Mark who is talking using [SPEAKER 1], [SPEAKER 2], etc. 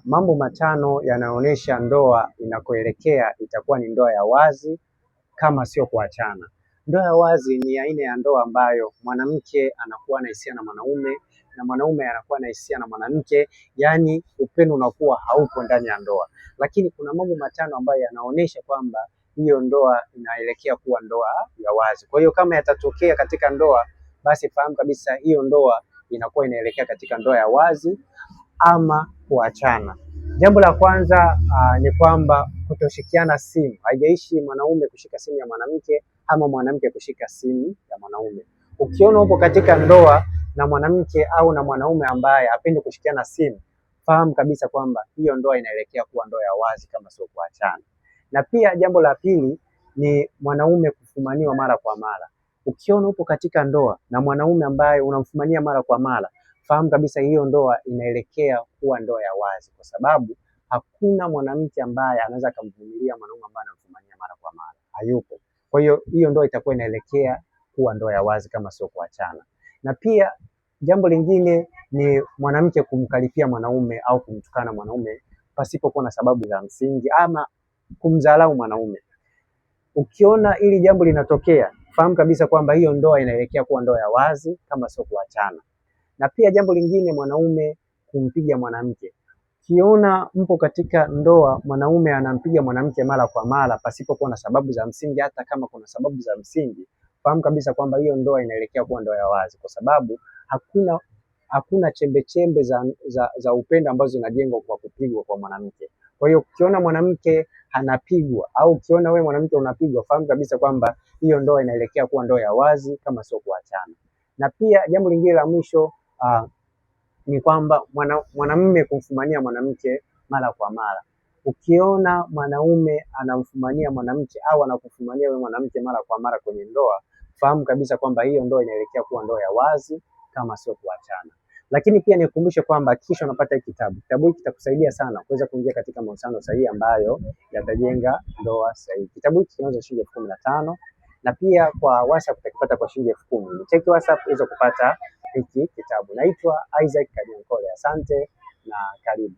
[SPEAKER 1] Mambo matano yanaonyesha ndoa inakoelekea itakuwa ni ndoa ya wazi kama sio kuachana. Ndoa ya wazi ni aina ya ndoa ambayo mwanamke anakuwa na hisia na mwanaume na mwanaume anakuwa na hisia na mwanamke, yaani upendo unakuwa haupo ndani ya ndoa. Lakini kuna mambo matano ambayo yanaonyesha kwamba hiyo ndoa inaelekea kuwa ndoa ya wazi. Kwa hiyo kama yatatokea katika ndoa, basi fahamu kabisa hiyo ndoa inakuwa inaelekea katika ndoa ya wazi ama kuachana. Jambo la kwanza ni kwamba kutoshikiana simu. Haijaishi mwanaume kushika simu ya mwanamke ama mwanamke kushika simu ya mwanaume. Ukiona upo katika ndoa na mwanamke au na mwanaume ambaye hapendi kushikiana simu, fahamu kabisa kwamba hiyo ndoa inaelekea kuwa ndoa ya wazi kama sio kuachana. Na pia jambo la pili ni mwanaume kufumaniwa mara kwa mara. Ukiona upo katika ndoa na mwanaume ambaye unamfumania mara kwa mara, fahamu kabisa hiyo ndoa inaelekea kuwa ndoa ya wazi, kwa sababu hakuna mwanamke ambaye anaweza kumvumilia mwanaume ambaye anamfumania mara kwa mara, hayupo. Kwa hiyo hiyo ndoa itakuwa inaelekea kuwa ndoa ya wazi kama sio kuachana. Na pia jambo lingine ni mwanamke kumkaripia mwanaume au kumtukana mwanaume pasipokuwa na sababu za msingi ama kumdharau mwanaume. Ukiona hili jambo linatokea, fahamu kabisa kwamba hiyo ndoa inaelekea kuwa ndoa ya wazi kama sio kuachana. Na pia jambo lingine, mwanaume kumpiga mwanamke. Ukiona mpo katika ndoa, mwanaume anampiga mwanamke mara kwa mara pasipokuwa na sababu za msingi, hata kama kuna sababu za msingi, fahamu kabisa kwamba hiyo ndoa inaelekea kuwa ndoa ya wazi, kwa sababu hakuna chembe chembe za upendo ambazo zinajengwa kwa kupigwa kwa mwanamke. Kwa hiyo ukiona mwanamke anapigwa au ukiona wewe mwanamke unapigwa, fahamu kabisa kwamba hiyo ndoa inaelekea kuwa ndoa ya wazi kama sio kuachana. Na pia jambo lingine la mwisho ni kwamba mwanamume kumfumania mwanamke mara kwa mara. Ukiona mwanaume anamfumania mwanamke au anakufumania wewe mwanamke mara kwa mara kwenye ndoa, fahamu kabisa kwamba hiyo ndoa inaelekea kuwa ndoa ya wazi kama sio kuachana. Lakini pia nikukumbushe kwamba hakikisha unapata hiki kitabu. Kitabu hiki kitakusaidia sana kuweza kuingia katika mahusiano sahihi ambayo yatajenga ndoa sahihi. Kitabu hiki kinauzwa shilingi 15,000 na pia kwa WhatsApp utakipata kwa shilingi 10,000. Cheki WhatsApp uweze kupata hiki kitabu. Naitwa Isaac Kadiankole. Asante na karibu.